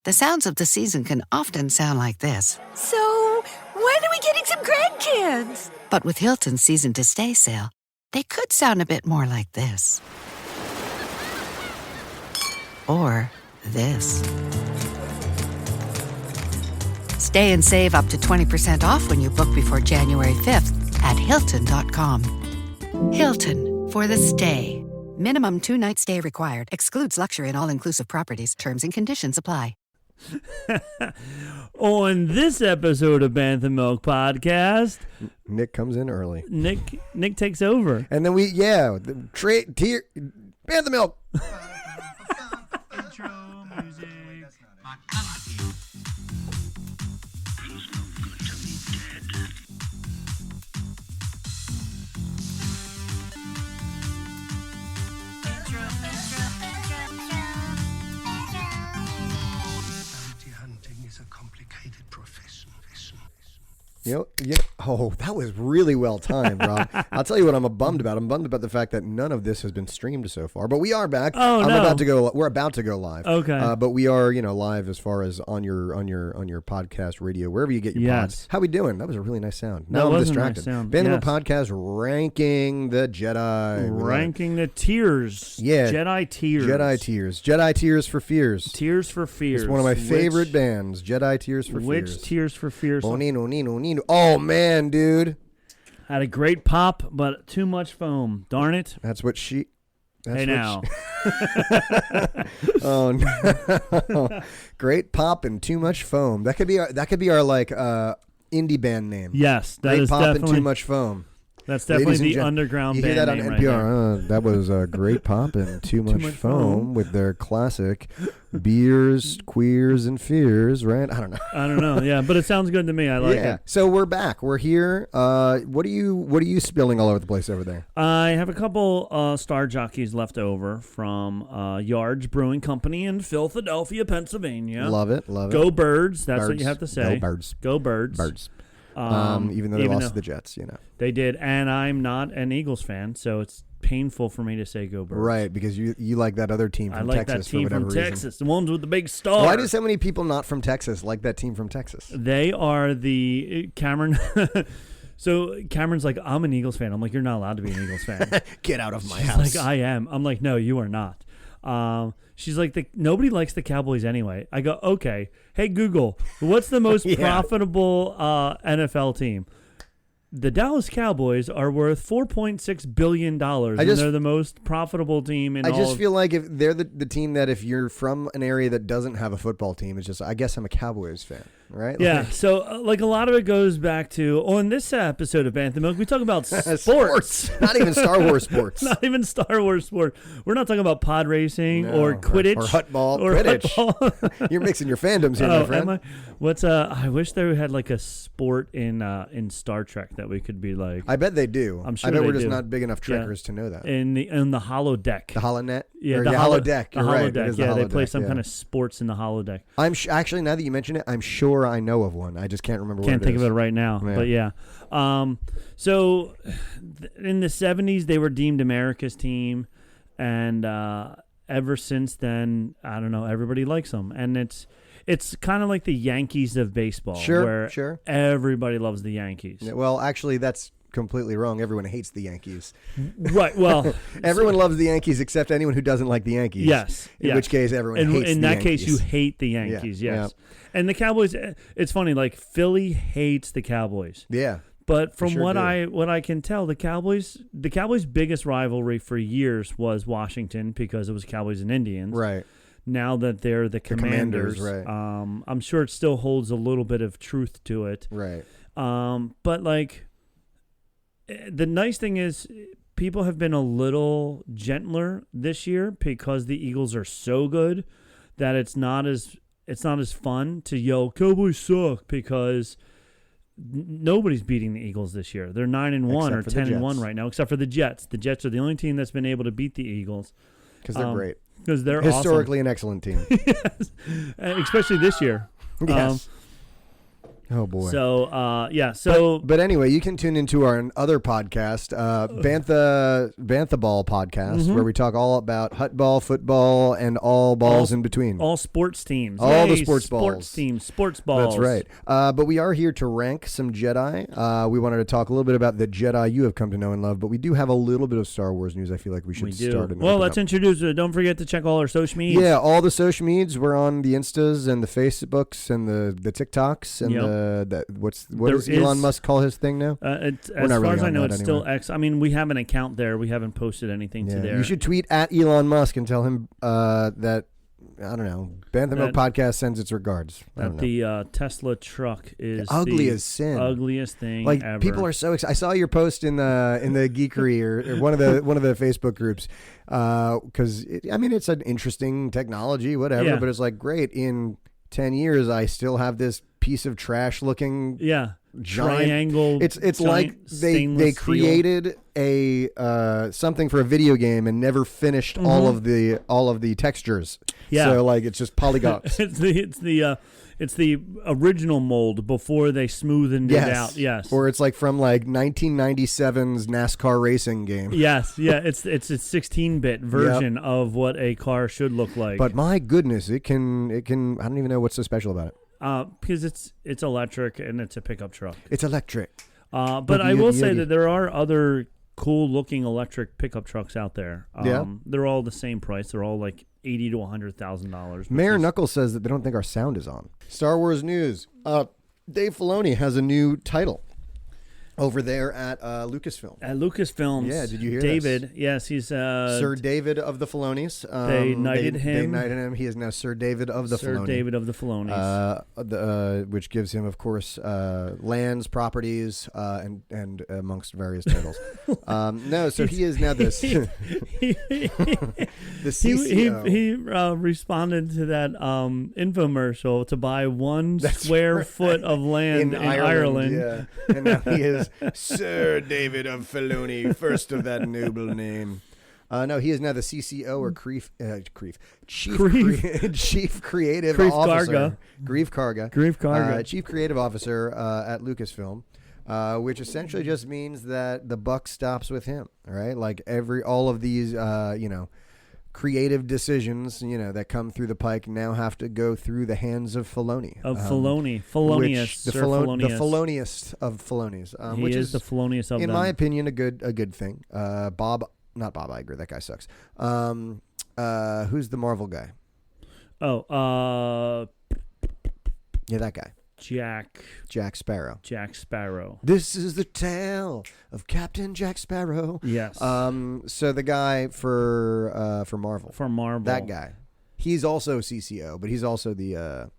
The sounds of the season can often sound like this. So, when are we getting some grandkids? But with Hilton's Season to Stay sale, they could sound a bit more like this. Or this. Stay and save up to 20% off when you book before January 5th at Hilton.com. Hilton, for the stay. Minimum 2-night stay required. Excludes luxury and all-inclusive properties. Terms and conditions apply. On this episode of Bantha Milk Podcast, Nick comes in early. Nick takes over. And then Bantha Milk. Intro music. Oh, that was really well timed, Rob. I'll tell you what I'm bummed about. I'm bummed about the fact that none of this has been streamed so far. But we are back. Oh, no. We're about to go live. Okay. But we are, live as far as on your podcast, radio, wherever you get your pods. How we doing? That was a really nice sound. Now I'm distracted. Bantha Podcast ranking the Jedi. Ranking the tiers. Yeah. Jedi tiers. Jedi Tears for Fears. Tears for Fears. It's one of my favorite bands. Jedi Tears for Fears. Which Tears for Fears? Oh, man, dude. Had a great pop, but too much foam. Darn it. Now. Oh, no. Great pop and too much foam. That could be our indie band name. Yes, that Great is pop definitely, and too much foam. That's definitely the underground band. You hear that on name NPR? Right that was a great pop and too much foam with their classic beers, queers, and fears. Right? I don't know. Yeah, but it sounds good to me. I like it. So we're back. We're here. What are you spilling all over the place over there? I have a couple star jockeys left over from Yards Brewing Company in Philadelphia, Pennsylvania. Love it. Go Birds. That's what you have to say. Go Birds. Go Birds. Even though they lost to the Jets, They did, and I'm not an Eagles fan, so it's painful for me to say Go Birds. Right, because you like that other team from Texas. I like that team from Texas, the ones with the big star. Why do so many people not from Texas like that team from Texas? They are the Cameron. So Cameron's like, I'm an Eagles fan. I'm like, you're not allowed to be an Eagles fan. Get out of my She's house. like, I am. I'm like, no, you are not. She's like, nobody likes the Cowboys anyway. I go, okay. Hey, Google, what's the most profitable NFL team? The Dallas Cowboys are worth $4.6 billion, and they're the most profitable team in all. I just feel like if they're the team that if you're from an area that doesn't have a football team, it's just, I guess I'm a Cowboys fan, right? Yeah, so a lot of it goes back to, on this episode of Bantha Milk, we talk about sports. Not even Star Wars sports. Not even Star Wars sport. We're not talking about pod racing or Quidditch. Or Hutball. Quidditch. You're mixing your fandoms here, my friend. I wish they had like a sport in Star Trek that we could be like. I bet they do. I'm sure I bet we're do. just not big enough trekkers to know that. In the holodeck. The holonet? Yeah, the holodeck. You're right. Holodeck. Yeah, they play some kind of sports in the holodeck. Actually, now that you mention it, I'm sure I know of one. I just can't remember what it is. Can't think of it right now, but yeah. So in the 70s, they were deemed America's team, and ever since then, I don't know, everybody likes them. And it's kind of like the Yankees of baseball, where everybody loves the Yankees. Yeah, well, actually, that's completely wrong. Everyone hates the Yankees. Right. Well, everyone loves the Yankees except anyone who doesn't like the Yankees. Yes. In which case, everyone hates the Yankees. In that case, you hate the Yankees. Yeah. Yes. Yeah. And the Cowboys. It's funny. Like Philly hates the Cowboys. Yeah. But from what I can tell, the Cowboys' biggest rivalry for years was Washington because it was Cowboys and Indians. Right. Now that they're the Commanders, right. I'm sure it still holds a little bit of truth to it. Right. But like, the nice thing is people have been a little gentler this year because the Eagles are so good that it's not as fun to yell Cowboys suck because nobody's beating the Eagles this year. They're 9-1 or 10-1 right now, except for the Jets. The Jets are the only team that's been able to beat the Eagles because they're great. Because they're historically awesome. An excellent team. Yes. Especially this year. Yes. Oh boy. So yeah. So but anyway, you can tune into our other podcast, Bantha Ball podcast, where we talk all about hut ball, football, and all balls in between. All sports teams. All the Yay, sports balls. Sports teams. Sports balls. That's right. But we are here to rank some Jedi. We wanted to talk a little bit about the Jedi you have come to know and love, but we do have a little bit of Star Wars news. I feel like we should start. Well, let's introduce it. Don't forget to check all our social media. Yeah, all the social medias. We're on the Instas and the Facebooks and the TikToks and what does Elon Musk call his thing now? As far as I know, it's still X. I mean, we have an account there. We haven't posted anything to there. You should tweet at Elon Musk and tell him that, I don't know, Bantha Milk Podcast sends its regards. That the Tesla truck is ugly as sin. Ugliest thing like, ever. People are so excited. I saw your post in the Geekery or one of the Facebook groups because it's an interesting technology, whatever. But it's like, great, in 10 years I still have this piece of trash looking giant triangle. It's like they created a something for a video game and never finished all of the textures. So like it's just polygons. It's the original mold before they smoothened it out. Yes. Or it's like from like 1997's NASCAR racing game. Yes. Yeah. It's a 16-bit version of what a car should look like. But my goodness, it can. I don't even know what's so special about it. Because it's electric and it's a pickup truck. It's electric. But I will say that there are other cool-looking electric pickup trucks out there. They're all the same price. They're all like $80,000 to $100,000. Mayor Knuckles says that they don't think our sound is on. Star Wars news. Dave Filoni has a new title over there at Lucasfilm. At Lucasfilms. Yeah, did you hear David, this? yes, he's... Sir David of the Filonis. They knighted him. They knighted him. He is now Sir David of the Filoni. Sir David of the Filonis. Which gives him, of course, lands, properties, and amongst various titles. He is now this... the CCO. He responded to that infomercial to buy one square foot of land in Ireland. Yeah. And now he is Sir David of Filoni, first of that noble name. No, he is now the CCO or Chief Creative Officer. Grief Karga. Chief Creative Officer at Lucasfilm, which essentially just means that the buck stops with him. All right, like all of these, creative decisions, that come through the pike now have to go through the hands of Filoni. Felonious. The Filoniest of Filonis. Which is the Filoniest of them. In my opinion, a good thing. Not Bob Iger. That guy sucks. Who's the Marvel guy? Yeah, that guy. Jack Sparrow. This is the tale of Captain Jack Sparrow. Yes. So the guy for Marvel. That guy. He's also CCO, but he's also the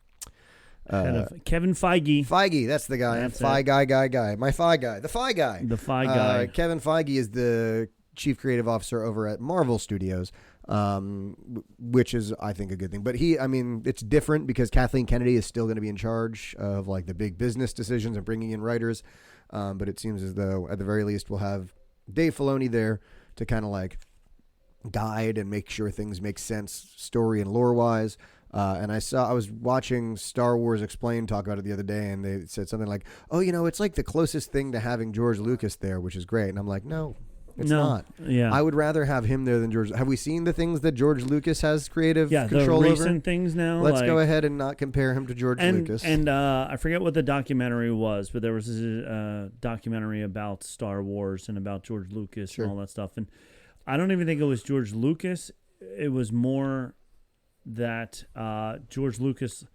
Kevin Feige. Feige, that's the guy. That's guy. My Fi guy. The Fi guy. The Fi guy. Kevin Feige is the Chief Creative Officer over at Marvel Studios. Which is, I think, a good thing. But it's different because Kathleen Kennedy is still going to be in charge of like the big business decisions and bringing in writers. But it seems as though at the very least we'll have Dave Filoni there to kind of like guide and make sure things make sense story and lore wise. And I was watching Star Wars Explained talk about it the other day, and they said something like, "Oh, it's like the closest thing to having George Lucas there, which is great." And I'm like, no. It's not. Yeah. I would rather have him there than George. Have we seen the things that George Lucas has creative control over? Yeah, the recent things now. Let's go ahead and not compare him to George Lucas. And I forget what the documentary was, but there was a documentary about Star Wars and about George Lucas and all that stuff. And I don't even think it was George Lucas. It was more that George Lucas'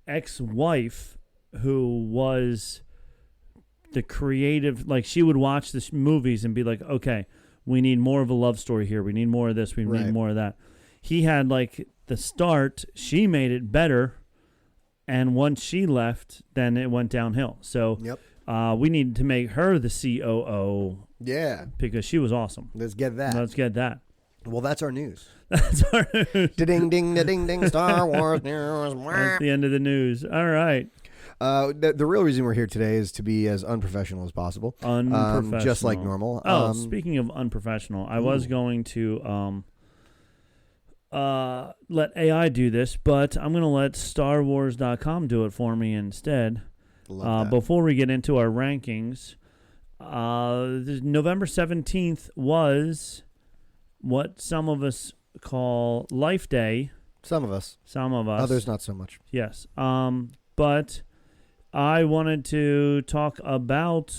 ex-wife, who was... the creative, like she would watch the movies and be like, okay, we need more of a love story here. We need more of this. We need more of that. He had like the start. She made it better. And once she left, then it went downhill. So we need to make her the COO. Yeah. Because she was awesome. Let's get that. Well, that's our news. That's our news. Ding, ding, ding, ding, Star Wars news. That's the end of the news. All right. The real reason we're here today is to be as unprofessional as possible. Just like normal. Speaking of unprofessional, I was going to let AI do this, but I'm going to let StarWars.com do it for me instead. Before we get into our rankings, November 17th was what some of us call Life Day. Some of us. Others not so much. Yes. But I wanted to talk about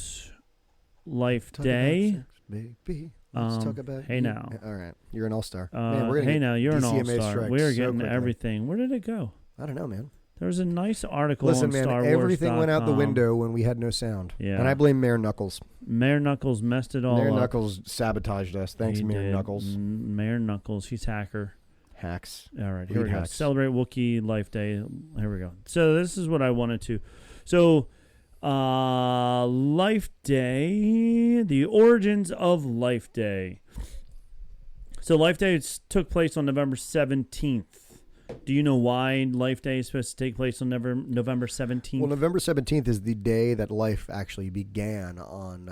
Life Day. About sex, baby. Let's talk about Hey now. All right. You're an all-star. Hey now, you're an DCMA all-star. strike We're so getting quickly. everything. Where did it go? I don't know, man. There was a nice article Listen, on man, Star Wars. everything went out the window when we had no sound. Yeah. And I blame Mayor Knuckles. Mayor Knuckles messed it all Mayor up. Knuckles sabotaged us. Thanks, He Mayor did. Knuckles. Mayor Knuckles, he's hacker. Hacks. All right, here we go. hacks. Celebrate Wookiee Life Day. Here we go. So this is what I wanted to. So Life Day, the origins of Life Day. So Life Day took place on November 17th. Do you know why Life Day is supposed to take place on November 17th? Well, November 17th is the day that life actually began on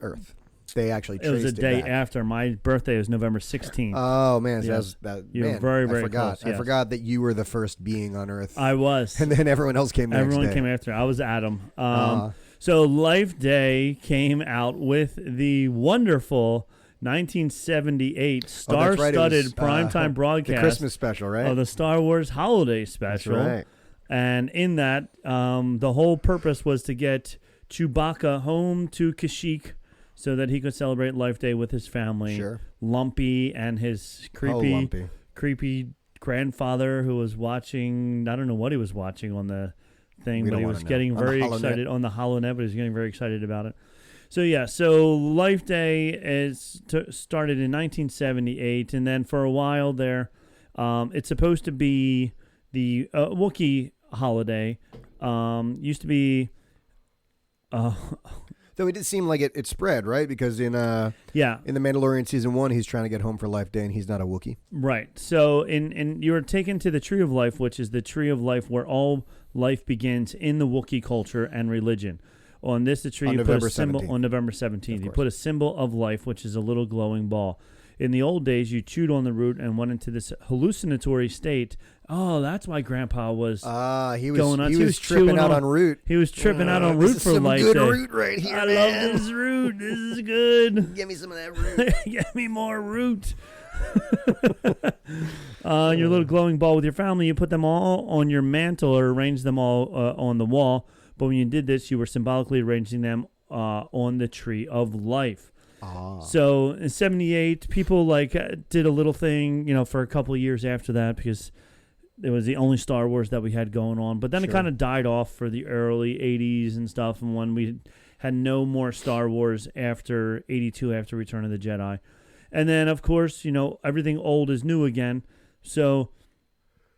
Earth. They actually traced it was a day back. after. My birthday was November 16th. Oh, man. Yes. You were man, very, very I forgot. close, yes. I forgot that you were the first being on Earth. I was. And then everyone else came next Everyone day. came after. I was Adam. So Life Day came out with the wonderful 1978 star-studded primetime broadcast. The Christmas special, right? Of the Star Wars Holiday Special. That's right. And in that, the whole purpose was to get Chewbacca home to Kashyyyk so that he could celebrate Life Day with his family. Sure. Lumpy and his creepy grandfather who was watching, I don't know what he was watching on the thing, but he was getting very excited on the HoloNet, but he was getting very excited about it. So, yeah, so Life Day started in 1978, and then for a while there, it's supposed to be the Wookiee holiday. Used to be... Though it did seem like it spread, right? Because in The Mandalorian Season 1, he's trying to get home for Life Day, and he's not a Wookiee. Right. So in you were taken to the Tree of Life, which is the Tree of Life where all life begins in the Wookiee culture and religion. On this, the tree, you put a symbol on November 17th. You put a symbol of life, which is a little glowing ball. In the old days, you chewed on the root and went into this hallucinatory state. Oh, that's why Grandpa was going on. He was tripping out on root. He was tripping out on root for Life Day. This is some good root right here, I man. love this root. This is good. Give me some of that root. Give me more root. Your little glowing ball with your family, you put them all on your mantle or arrange them all on the wall. But when you did this, you were symbolically arranging them on the Tree of Life. So in 78, people did a little thing, for a couple of years after that because it was the only Star Wars that we had going on. But then it kind of died off for the early 80s and stuff. And when we had no more Star Wars after 82, after Return of the Jedi. And then, of course, everything old is new again. So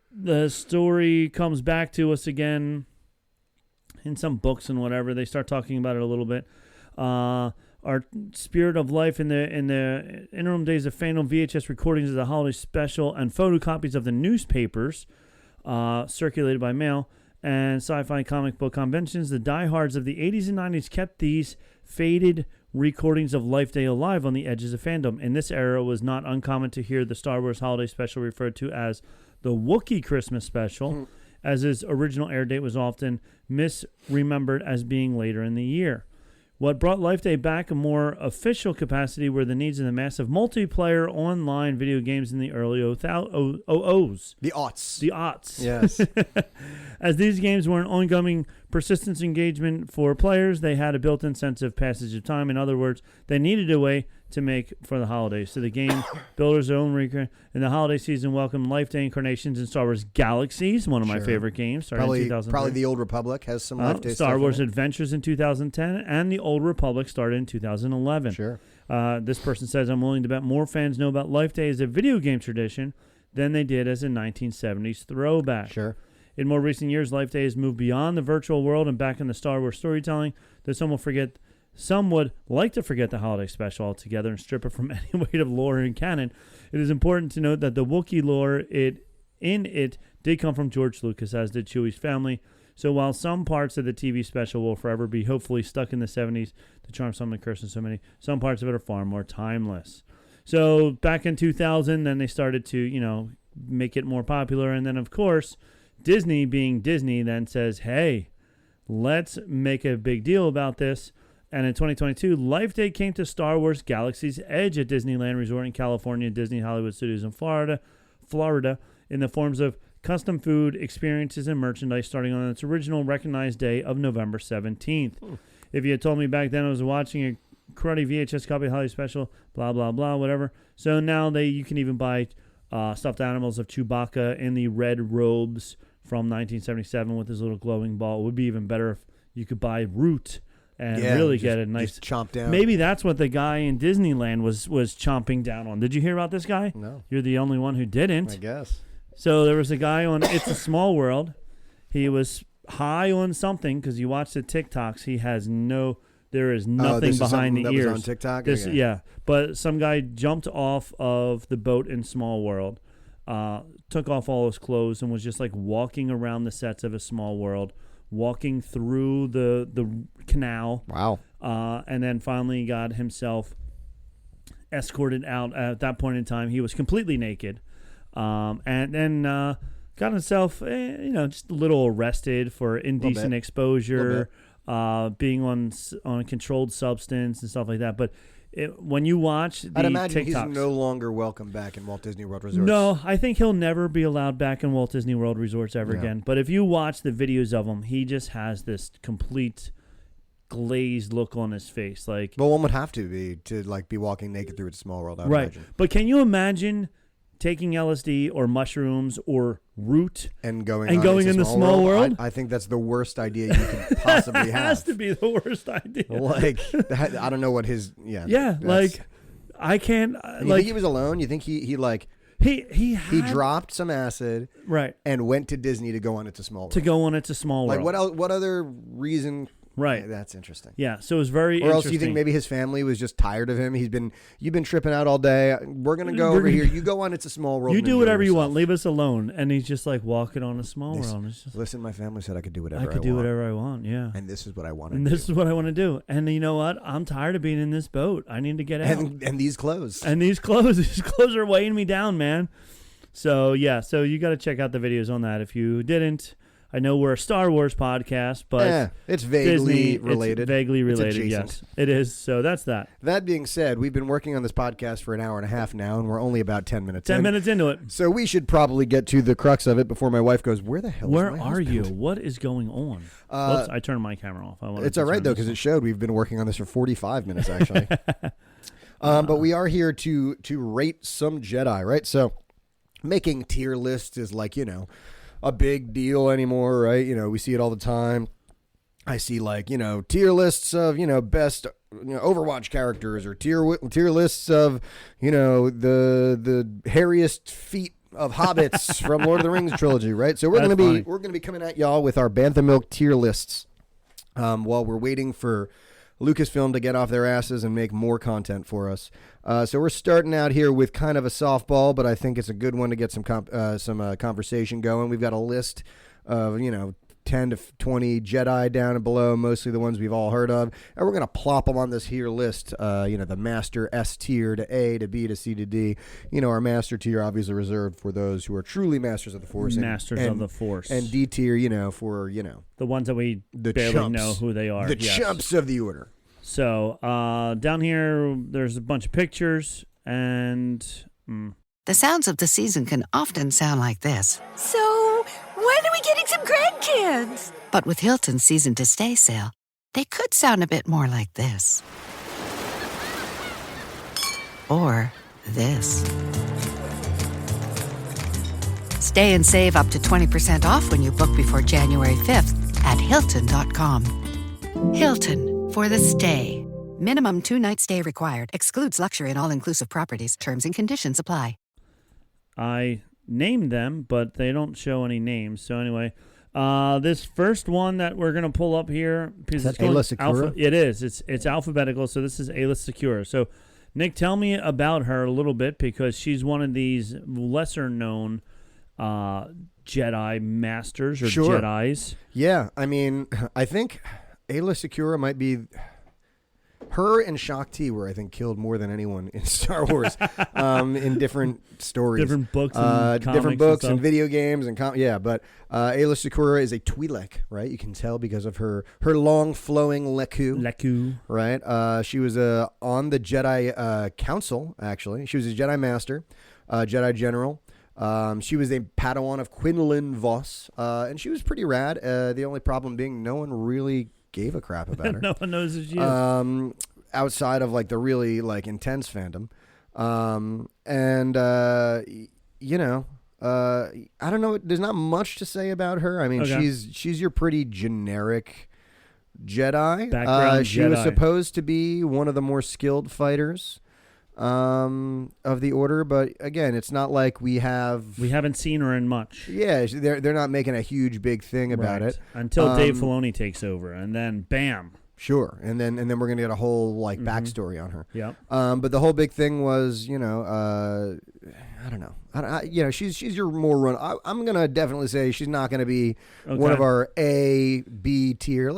the story comes back to us again in some books and whatever. They start talking about it a little bit. Our Spirit of Life in the interim days of fandom, VHS recordings of the holiday special and photocopies of the newspapers circulated by mail and sci-fi comic book conventions. The diehards of the 80s and 90s kept these faded recordings of Life Day alive on the edges of fandom. In this era, it was not uncommon to hear the Star Wars Holiday Special referred to as the Wookiee Christmas Special, as its original air date was often misremembered as being later in the year. What brought Life Day back a more official capacity were the needs of the massive multiplayer online video games in the early 00s. The aughts. The aughts. Yes. As these games were an ongoing persistence engagement for players, they had a built-in sense of passage of time. In other words, they needed a way to make for the holidays. So the game builders' own in the holiday season welcomed Life Day incarnations in Star Wars Galaxies, one of my favorite games. Probably the Old Republic has some Life Day stuff. Star Wars Adventures in 2010, and the Old Republic started in 2011. Sure. This person says, I'm willing to bet more fans know about Life Day as a video game tradition than they did as a 1970s throwback. Sure. In more recent years, Life Day has moved beyond the virtual world and back in the Star Wars storytelling, though some would like to forget the holiday special altogether and strip it from any weight of lore and canon. It is important to note that the Wookiee lore it did come from George Lucas, as did Chewie's family. So while some parts of the TV special will forever be hopefully stuck in the 70s to charm some and curse so many, some parts of it are far more timeless. So back in 2000, then they started to, make it more popular. And then, of course, Disney, being Disney, then says, hey, let's make a big deal about this. And in 2022, Life Day came to Star Wars Galaxy's Edge at Disneyland Resort in California, Disney Hollywood Studios in Florida, in the forms of custom food, experiences, and merchandise starting on its original recognized day of November 17th. If you had told me back then I was watching a cruddy VHS copy of Holiday Special, blah, blah, blah, whatever. So now you can even buy stuffed animals of Chewbacca in the red robes from 1977 with his little glowing ball. It would be even better if you could buy Root and really get a nice chomp down. Maybe that's what the guy in Disneyland was chomping down on. Did you hear about this guy? No. You're the only one who didn't. I guess. So there was a guy on It's a Small World. He was high on something because you watch the TikToks. There is nothing behind the that ears. Was on TikTok? Okay. Yeah. But some guy jumped off of the boat in Small World, took off all his clothes, and was just like walking around the sets of A Small World, walking through the canal. Wow. And then finally got himself escorted out. At that point in time, he was completely naked. And then got himself, just a little arrested for indecent exposure, being on a controlled substance and stuff like that. But when you watch the I'd imagine TikToks, he's no longer welcome back in Walt Disney World Resorts. No, I think he'll never be allowed back in Walt Disney World Resorts ever again. But if you watch the videos of him, he just has this complete glazed look on his face. Like, well, one would have to be walking naked through a Small World. I would imagine. But can you imagine taking LSD or mushrooms or Root and going in the Small World? I think that's the worst idea you could possibly have. It has to be the worst idea. Like, I don't know what his I can't. You think he was alone? You think he dropped some acid, right, and went to Disney to go on It's a Small World. Like what else? What other reason? Right. That's interesting. Yeah. So it was very Or else you think maybe his family was just tired of him. You've been tripping out all day. We're going to go over here. You go on It's a Small World. You do whatever you want. Leave us alone. And he's just like walking on a small world. It's just, listen, my family said I could do whatever I want. I could do whatever I want. Yeah. And this is what I want to do. And this is what I want to do. And you know what? I'm tired of being in this boat. I need to get out. And these clothes. These clothes are weighing me down, man. So, yeah. So you got to check out the videos on that if you didn't. I know we're a Star Wars podcast, but it's vaguely related. It's vaguely related, yes. It is. So that's that. That being said, we've been working on this podcast for an hour and a half now, and we're only about 10 minutes 10 minutes into it. So we should probably get to the crux of it before my wife goes, where the hell Where is my are husband? you? What is going on? Whoops, I turned my camera off. It's all right, though, because it showed we've been working on this for 45 minutes, actually. But we are here to rate some Jedi, right? So making tier lists is like, a big deal anymore, right? We see it all the time. I see tier lists of, best Overwatch characters, or tier lists of, the hairiest feet of hobbits from Lord of the Rings trilogy, right? So we're going to be coming at y'all with our Bantha Milk tier lists while we're waiting for Lucasfilm to get off their asses and make more content for us. So we're starting out here with kind of a softball, but I think it's a good one to get some conversation going. We've got a list of 10 to 20 Jedi down and below, mostly the ones we've all heard of, and we're going to plop them on this here list. The Master S tier to A to B to C to D. Our Master tier obviously reserved for those who are truly Masters of the Force. Of the Force. And D tier, for the ones that we barely know who they are. The chumps of the order. So down here, there's a bunch of pictures, and The sounds of the season can often sound like this. So, when are we getting some grandkids? But with Hilton's season to stay sale, they could sound a bit more like this. Or this. Stay and save up to 20% off when you book before January 5th at Hilton.com. Hilton, for the stay. Minimum 2-night stay required. Excludes luxury and all-inclusive properties. Terms and conditions apply. I named them, but they don't show any names. So anyway, this first one that we're going to pull up here, because it's Ayla Secura? it is. It's alphabetical, so this is Ayla Secura. So, Nick, tell me about her a little bit, because she's one of these lesser-known Jedi Masters or Jedis. Yeah, I mean, I think Ayla Secura might be... Her and Shakti were, I think, killed more than anyone in Star Wars, in different stories, different books, and and video games, and But Aayla Secura is a Twi'lek, right? You can tell because of her long flowing leku. Right? She was on the Jedi Council. Actually, she was a Jedi Master, Jedi General. She was a Padawan of Quinlan Vos, and she was pretty rad. The only problem being no one really gave a crap about her. No one knows who she is. Outside of like the really like intense fandom. I don't know. There's not much to say about her. I mean, she's your pretty generic Jedi. Background she Jedi. was supposed to be one of the more skilled fighters of the Order, but again, it's not like we haven't seen her in much. Yeah, they're not making a huge big thing about it until Dave Filoni takes over, and then bam. Sure, and then we're gonna get a whole like backstory on her. Yeah. But the whole big thing was, I don't know. She's your more run. I'm gonna definitely say she's not gonna be one of our A, B tier.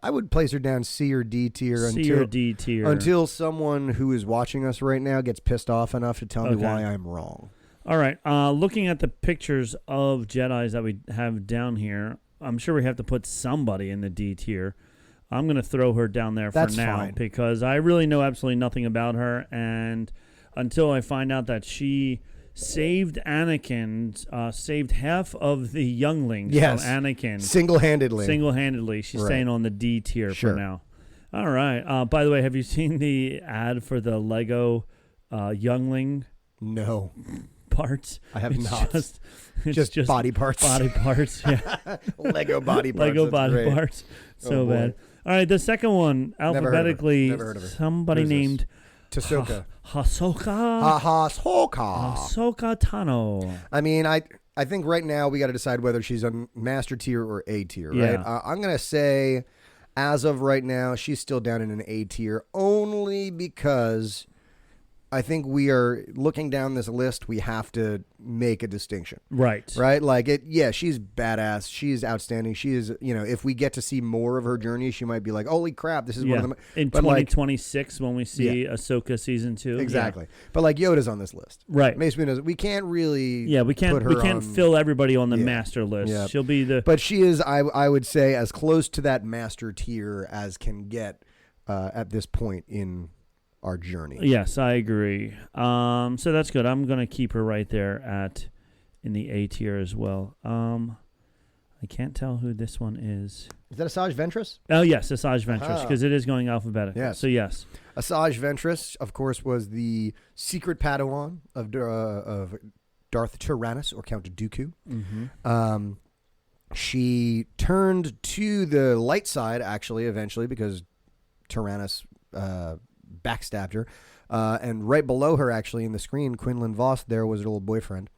I would place her down C or D tier until someone who is watching us right now gets pissed off enough to tell me why I'm wrong. All right. Looking at the pictures of Jedis that we have down here, I'm sure we have to put somebody in the D tier. I'm going to throw her down there for now because I really know absolutely nothing about her. And until I find out that she saved Anakin, saved half of the younglings from Anakin. Single-handedly. She's staying on the D tier for now. All right. By the way, have you seen the ad for the Lego youngling? No. Parts? I have not. Just body parts. Body parts, yeah. Lego body parts. Lego body parts. So bad. All right, the second one, alphabetically, Never heard of her. Somebody named Ahsoka. Ahsoka Tano. I mean, I think right now we got to decide whether she's on Master tier or A tier, right? I'm going to say, as of right now, she's still down in an A tier, only because I think we are looking down this list. We have to make a distinction, right? Like she's badass. She's outstanding. She is, if we get to see more of her journey, she might be like, holy crap, this is one of them. In 2026, when we see Ahsoka season 2, exactly. But like Yoda's on this list, right? Mace Windu, we can't really, we can't fill everybody on the master list. Yeah. She'll be but she is, I would say, as close to that master tier as can get at this point in our journey. Yes, I agree. So that's good. I'm going to keep her right there in the A tier as well. I can't tell who this one is. Is that Asajj Ventress? Oh, yes, Asajj Ventress, because it is going alphabetical. Yes. So, yes. Asajj Ventress, of course, was the secret Padawan of Darth Tyrannus, or Count Dooku. Mm-hmm. She turned to the light side, actually, eventually, because Tyrannus backstabbed her. And right below her, actually, in the screen, Quinlan Vos, there was her little boyfriend,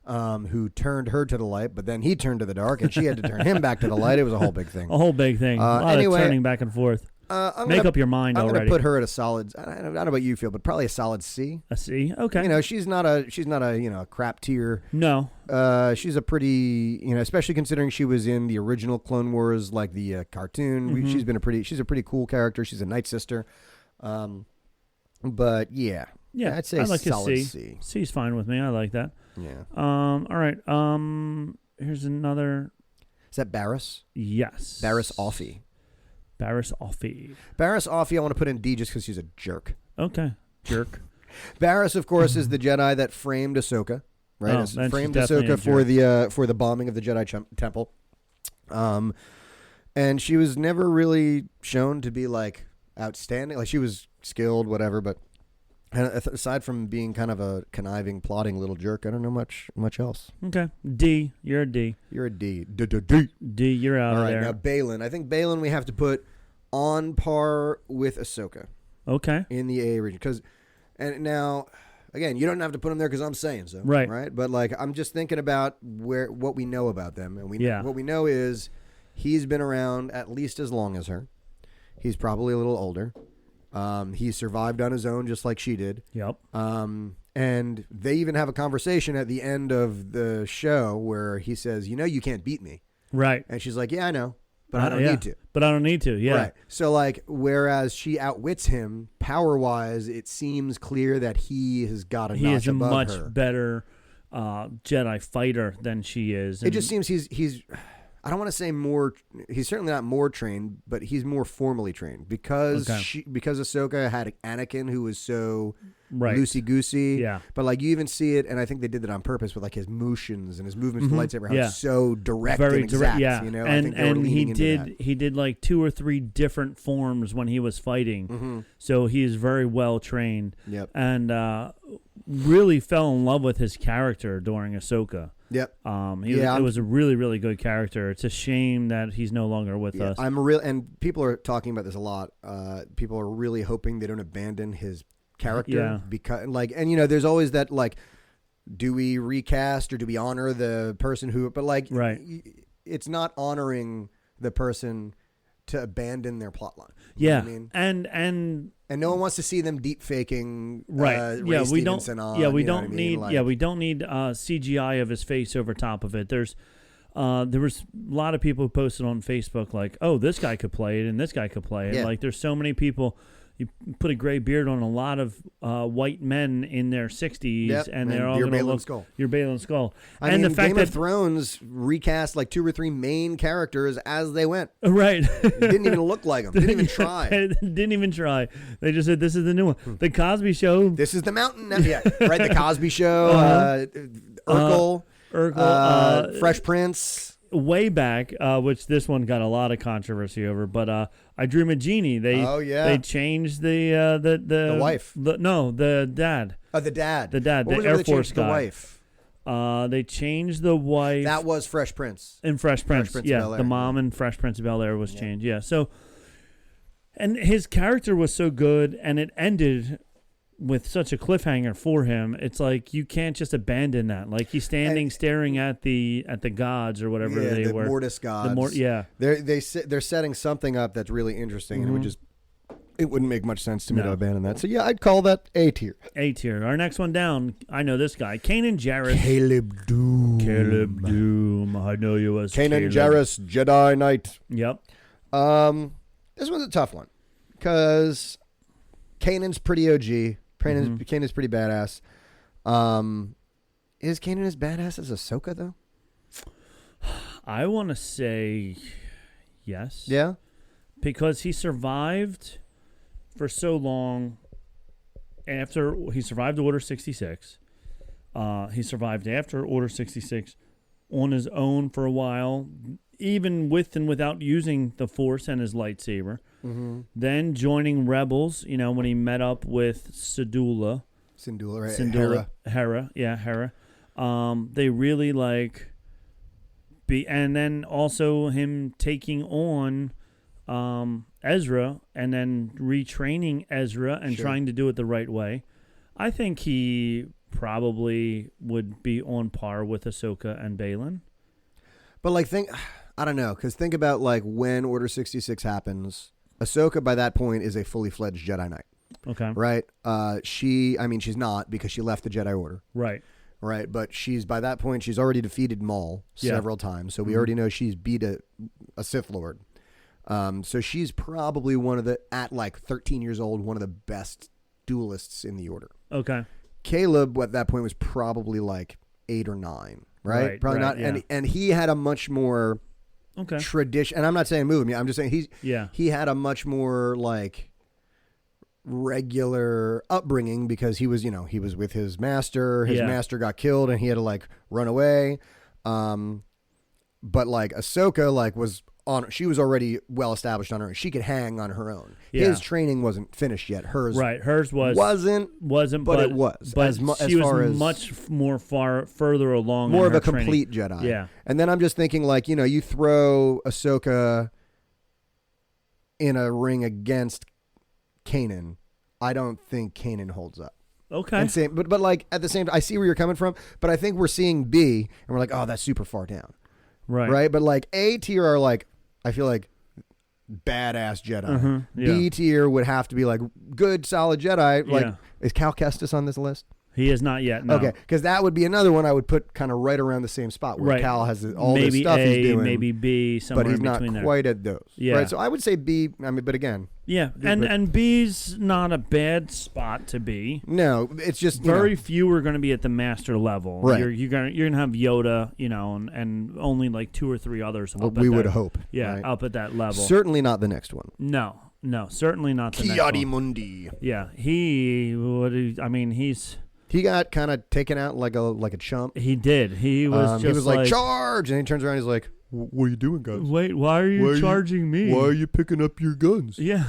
who turned her to the light, but then he turned to the dark, and she had to turn him back to the light. It was a whole big thing. A whole big thing. A lot of turning back and forth. Make up your mind already. I'm going to put her at a solid, I don't know about you, Phil, but probably a solid C. A C? Okay. She's not a crap tier. No. She's a pretty, especially considering she was in the original Clone Wars, like the cartoon. Mm-hmm. She's a pretty cool character. She's a Night Sister. But yeah, I'd say like solid a C. C. C's fine with me. I like that. Yeah. All right. Here's another. Is that Barriss? Yes. Barriss Offee. Barriss Offee. Barriss Offee, I want to put in D just because she's a jerk. Okay. Jerk. Barriss, of course, is the Jedi that framed Ahsoka. Right. Framed Ahsoka for the bombing of the Jedi Temple. And she was never really shown to be like outstanding. Like, she was skilled, whatever, but aside from being kind of a conniving, plotting little jerk, I don't know much else. Okay. D. You're a D. You're a D. D. D. You're out of there. Now Baylan. I think Baylan we have to put on par with Ahsoka. Okay. In the A region. And now, again, you don't have to put them there because I'm saying so. Right. But like, I'm just thinking about what we know about them. And what we know is he's been around at least as long as her. He's probably a little older. He survived on his own just like she did. Yep. And they even have a conversation at the end of the show where he says, you can't beat me. Right. And she's like, yeah, I know. but I don't need to. But I don't need to, yeah. Right. So, like, whereas she outwits him power-wise, it seems clear that he has got a notch above her. He is a much better Jedi fighter than she is. It just seems he's I don't want to say more. He's certainly not more trained, but he's more formally trained because because Ahsoka had Anakin who was so loosey goosey. Yeah. But like you even see it, and I think they did that on purpose with like his motions and his movements with the lightsaber. How it's so direct and exact. Yeah. You know, and I think they were leaning into that. He did like 2 or 3 different forms when he was fighting. So he is very well trained. Yep. And really fell in love with his character during Ahsoka. Yep. It was a really, really good character. It's a shame that he's no longer with us. And people are talking about this a lot. People are really hoping they don't abandon his character because, like, and you know, there's always that like, do we recast or do we honor the person who? But like, it's not honoring the person to abandon their plotline. You know what I mean? And no one wants to see them deep faking Ray Stevenson on. We don't need CGI of his face over top of it. There was a lot of people who posted on Facebook like, oh, this guy could play it and this guy could play it. Yeah. Like there's so many people. You put a gray beard on a lot of white men in their 60s, and they're all going to look. Skull. You're Balin Skull. I mean, the fact Game of Thrones recast like 2 or 3 main characters as they went. Right. Didn't even look like them. Didn't even try. Didn't even try. They just said, this is the new one. The Cosby Show. This is the mountain. Yeah, right. The Cosby Show. Urkel. Fresh Prince. Way back, which this one got a lot of controversy over, but I Dream of Jeannie. They changed the wife. The dad. Oh, the dad. The dad. What the Air Force guy. The wife. They changed the wife. That was Fresh Prince. In Fresh Prince, the mom in Fresh Prince of Bel-Air was changed. Yeah. So, and his character was so good, and it ended with such a cliffhanger for him. It's like you can't just abandon that. Like he's standing staring at the gods or whatever they were. The Mortis gods. They're setting something up that's really interesting, and it wouldn't make much sense to me to abandon that. So yeah, I'd call that A tier. A tier. Our next one down. I know this guy, Kanan Jarrus. Caleb Doom. I know you as Kanan Jarrus, Jedi Knight. Yep. This one's a tough one because Kanan's pretty OG. Kanan's pretty badass. Is Kanan as badass as Ahsoka, though? I want to say yes. Yeah? Because he survived for so long after he survived Order 66. He survived after Order 66 on his own for a while, even with and without using the Force and his lightsaber. Then joining Rebels, when he met up with Syndulla, right? Hera. They really and then also him taking on Ezra and then retraining Ezra and trying to do it the right way. I think he probably would be on par with Ahsoka and Balin. But I don't know, because think about when Order 66 happens. Ahsoka by that point is a fully fledged Jedi Knight. Okay. Right? She's not because she left the Jedi Order. Right. Right. But by that point, she's already defeated Maul several times. So we already know she's beat a Sith Lord. So she's probably at 13 years old, one of the best duelists in the Order. Okay. Caleb at that point was probably 8 or 9. Right? Probably not. Yeah. And he had a much more tradition. And I'm not saying move him. I'm just saying he had a much more regular upbringing because he was with his master. His master got killed and he had to run away. But Ahsoka she was already well established on her own. She could hang on her own. Yeah. His training wasn't finished yet. Hers wasn't, but it was. But she was much more further along. More in of a training. complete Jedi. Yeah. And then I'm just thinking you throw Ahsoka in a ring against Kanan. I don't think Kanan holds up. Okay. And but at the same time, I see where you're coming from, but I think we're seeing B and we're oh, that's super far down. Right. Right. But A tier are I feel badass Jedi. B tier would have to be good, solid Jedi. Is Cal Kestis on this list? He is not yet. No. Okay, because that would be another one I would put kind of right around the same spot where Right. Cal has all this Maybe stuff A, he's doing, maybe B, somewhere but he's in not between quite at those. Yeah. Right. So I would say B. I mean, but again, Yeah, and B's not a bad spot to be. no, it's just Very few are going to be at the master level. Right. You're gonna have Yoda, and only like 2 or 3 others. we would hope. Yeah, right? up at that level. Certainly not the next one. No, certainly not the next Kiadi one. Mundi. Yeah, he's. He got kind of taken out like a chump. He did. He was just like charge, and he turns around. He's like, "What are you doing, guys? Wait, why are you charging me? Why are you picking up your guns?" Yeah.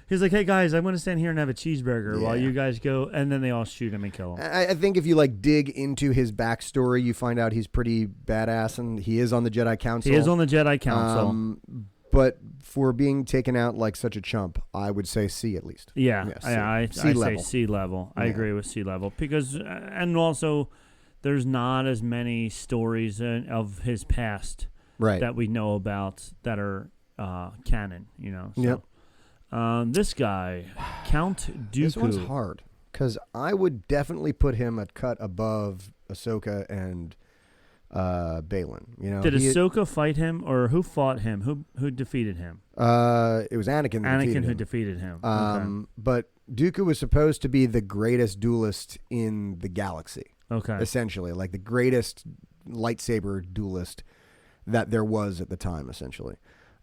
He's like, hey guys, I'm going to stand here and have a cheeseburger while you guys go, and then they all shoot him and kill him. I think if you dig into his backstory, you find out he's pretty badass, and he is on the Jedi Council. He is on the Jedi Council. But for being taken out like such a chump, I would say C at least. Yeah, I say level. C level. I agree with C level because, and also, there's not as many stories of his past that we know about that are canon. So. Yep. This guy, Count Dooku. This one's hard because I would definitely put him a cut above Ahsoka and Balin. Did Ahsoka fight him, or who fought him? Who defeated him? It was Anakin. Who defeated him. Okay. But Dooku was supposed to be the greatest duelist in the galaxy. Okay. Essentially, like the greatest lightsaber duelist that there was at the time. Essentially,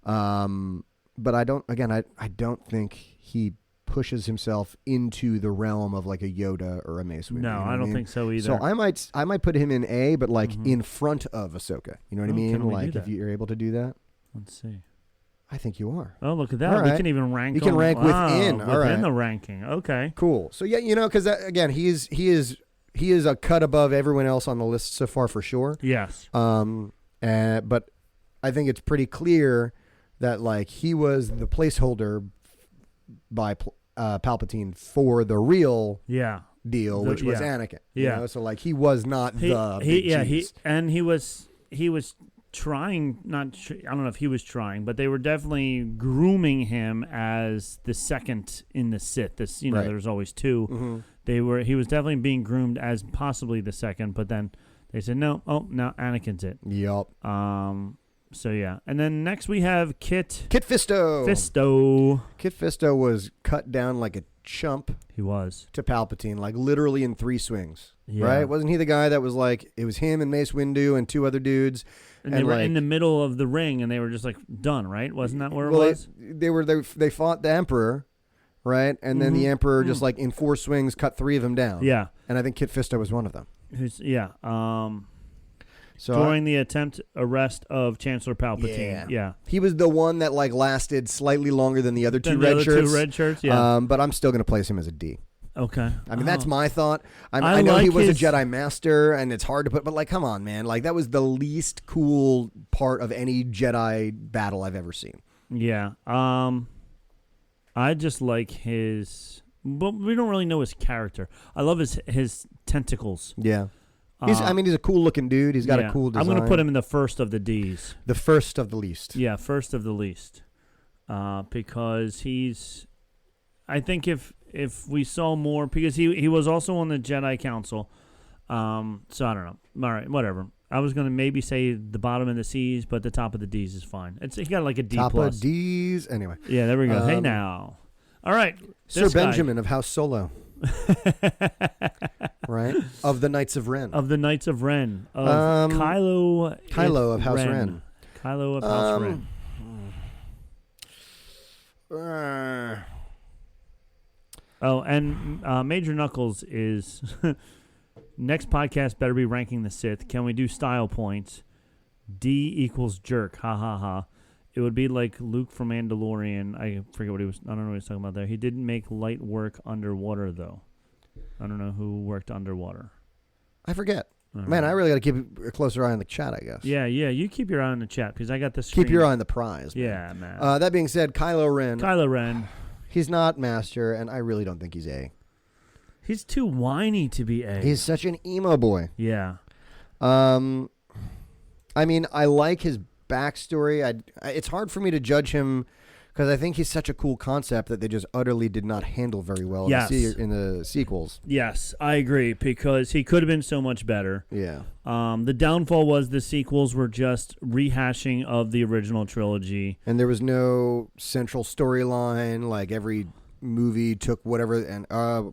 but I don't think he pushes himself into the realm of like a Yoda or a Mace Windu. No, I don't think so either. So I might put him in A, but like in front of Ahsoka. You know what I mean? Like if you're able to do that. Let's see. I think you are. Oh, look at that. All We right. can even rank. You can rank within. All right. Within the ranking. Okay. Cool. So yeah, because again, he is a cut above everyone else on the list so far for sure. Yes. But I think it's pretty clear that like he was the placeholder by Palpatine for the real deal, which was Anakin. Yeah. So like he was not the big cheese. He was trying. I don't know if he was trying, but they were definitely grooming him as the second in the Sith. There's always 2. Mm-hmm. He was definitely being groomed as possibly the second, but then they said no. Oh, no, Anakin's it. Yup. So yeah, and then next we have Kit Fisto. Kit Fisto was cut down like a chump. He was to Palpatine, like literally in 3 swings. Yeah. Right? Wasn't he the guy that was like it was him and Mace Windu and 2 other dudes, and they were in the middle of the ring, and they were just like done. Right? Wasn't that where it was? They fought the Emperor, right? And then the Emperor just like in 4 swings cut 3 of them down. Yeah, and I think Kit Fisto was one of them. So during the attempt arrest of Chancellor Palpatine. Yeah. He was the one that like lasted slightly longer than the other 2 red shirts. 2 red shirts, yeah. But I'm still going to place him as a D. Okay. I mean, that's my thought. I know he was a Jedi Master, and it's hard to put, but like, come on, man. Like, that was the least cool part of any Jedi battle I've ever seen. Yeah. I just like his, but we don't really know his character. I love his tentacles. Yeah. He's a cool looking dude. He's got a cool design. I'm going to put him in the first of the Ds. The first of the least. Yeah, first of the least. Because I think if we saw more, because he was also on the Jedi Council. So I don't know. All right, whatever. I was going to maybe say the bottom of the C's, but the top of the D's is fine. He got like a D+. Top of D's. Anyway. Yeah, there we go. Hey now. All right. Sir Benjamin of House Solo. Right? Of the Knights of Ren. Of Kylo. Kylo of House Ren. Kylo of House Ren. And Major Knuckles is next podcast better be ranking the Sith. Can we do style points? D equals jerk. Ha ha ha. It would be like Luke from Mandalorian. I forget what he was. I don't know what he was talking about there. He didn't make light work underwater though. I don't know who worked underwater. I forget. Man, I really got to keep a closer eye on the chat, I guess. Yeah. You keep your eye on the chat because I got this. Keep your eye on the prize. Man. Yeah, man. That being said, Kylo Ren. He's not Master, and I really don't think he's A. He's too whiny to be A. He's such an emo boy. Yeah. I mean, I like his backstory. It's hard for me to judge him Because I think he's such a cool concept that they just utterly did not handle very well Yes. in the sequels. Yes, I agree, because he could have been so much better. Yeah. The downfall was the sequels were just rehashing of the original trilogy. And there was no central storyline. Like every movie took whatever, and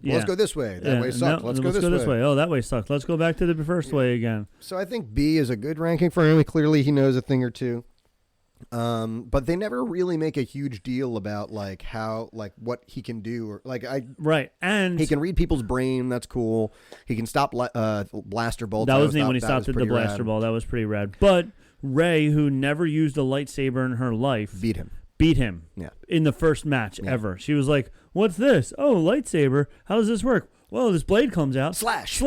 let's go this way. That way sucked. Let's go this way. Oh, that way sucked. Let's go back to the first way again. So I think B is a good ranking for him. Clearly, he knows a thing or two. But they never really make a huge deal about like how, like what he can do, or like right, and he can read people's brain. That's cool. He can stop blaster bolts. That was neat when he stopped at the blaster ball. That was pretty rad. But Rey, who never used a lightsaber in her life, beat him. Yeah, in the first match ever. She was like, "What's this? Oh, lightsaber. How does this work? Well, this blade comes out. Slash.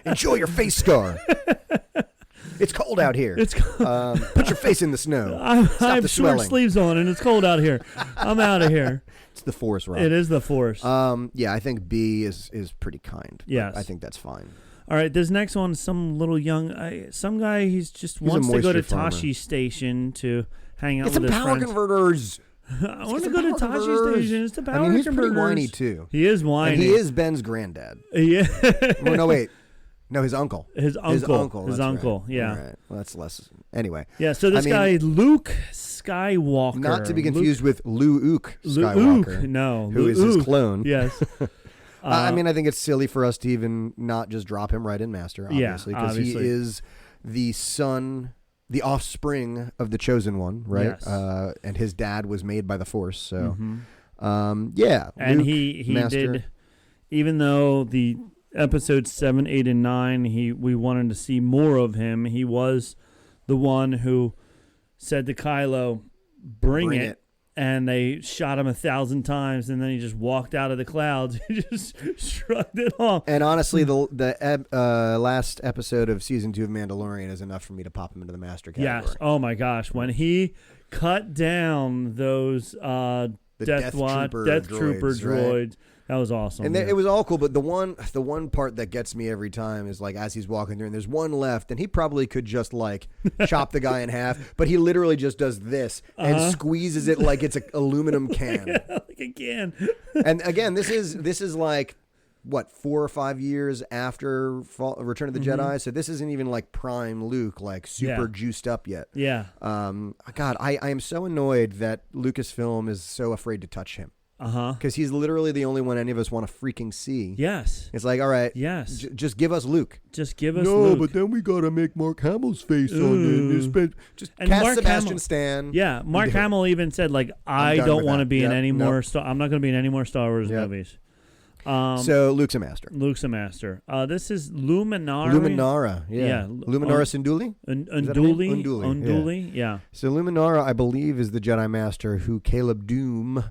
Enjoy your face scar." It's cold out here. Put your face in the snow. I have short sleeves on, and it's cold out here. I'm out of here. It's the Force, right? It is the Force. Yeah, I think B is pretty kind. Yes. I think that's fine. All right, this next one, some little young, some guy, he's wants to go to Tashi Station to hang out with his friends. Get some power converters. I want to go to Tashi Station. It's the power he's converters. pretty whiny, too. He is whiny. And he is Ben's granddad. Yeah. Well, no, wait. No, his uncle. His uncle. Right. Yeah. All right. Well, that's less. Anyway. Yeah. So this guy, Luke Skywalker, not to be confused with Luke Skywalker. No, who is his clone? Yes. I think it's silly for us to even not just drop him right in Master, obviously, because he is the son, the offspring of the Chosen One, right? Yes. And his dad was made by the Force. So, yeah. And Luke, he Master. did, even though the episodes 7, 8, and 9, we wanted to see more of him. He was the one who said to Kylo, "Bring it." And they shot him 1,000 times, and then he just walked out of the clouds. He just shrugged it off. And honestly, the last episode of season 2 of Mandalorian is enough for me to pop him into the Master category. Yes. Oh my gosh, when he cut down those Death Trooper droids. Right? That was awesome. And it was all cool, but the one part that gets me every time is like as he's walking through, and there's one left, and he probably could just like chop the guy in half, but he literally just does this and squeezes it like it's an aluminum can. Yeah, like a can. And again, this is like what, 4 or 5 years after Return of the Jedi, so this isn't even like prime Luke, like super juiced up yet. Yeah. God, I am so annoyed that Lucasfilm is so afraid to touch him. Because he's literally the only one any of us want to freaking see. Yes. It's like, all right. Yes. Just give us Luke. Just give us Luke. No, but then we got to make Mark Hamill's face on it. Just and cast Mark Sebastian Stan. Yeah. Mark Hamill even said, like, I don't want to be in any more I'm not going to be in any more Star Wars movies. So Luke's a master. Luke's a master. This is Luminara. Yeah. Luminara Unduli? Unduli. Yeah. So Luminara, I believe, is the Jedi Master who Caleb Doom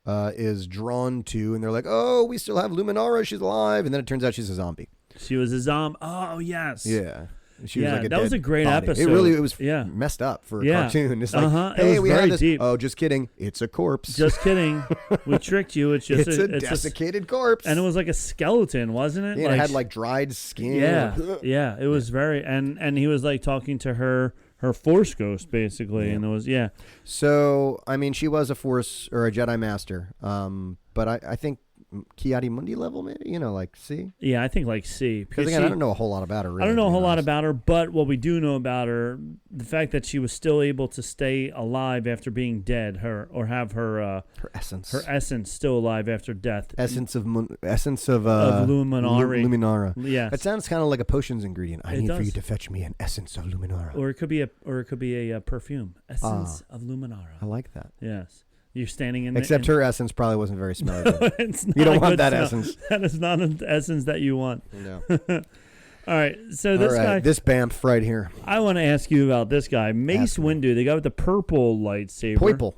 is drawn to, and they're like, "Oh, we still have Luminara. She's alive," and then it turns out she's a zombie. She was a zombie. Oh yes. Yeah. She was like a that was a great body. episode. It was messed up for a cartoon. It's like, hey, we had this. Deep. Oh, just kidding. It's a corpse. Just kidding. We tricked you. It's just it's a desiccated corpse. And it was like a skeleton, wasn't it? Yeah, it had like dried skin. Yeah. It was very, and he was like talking to her Force ghost basically, and it was So I mean, she was a Force or a Jedi Master, but I think Ki-Adi Mundi level, maybe, like C. Yeah, I think like C. Because again, I don't know a whole lot about her. Really, I don't know a whole lot about her, but what we do know about her, the fact that she was still able to stay alive after being dead, her essence still alive after death. Essence of Luminara. Yeah, it sounds kind of like a potions ingredient. I need for you to fetch me an essence of Luminara. Or it could be a perfume. Essence of Luminara. I like that. Yes. You're standing in Except her essence probably wasn't very smelly. It's not you don't want that smell. essence. That is not an essence that you want. No. All right. So this guy. This Bamf right here. I want to ask you about this guy. Mace Windu, the guy with the purple lightsaber. Purple.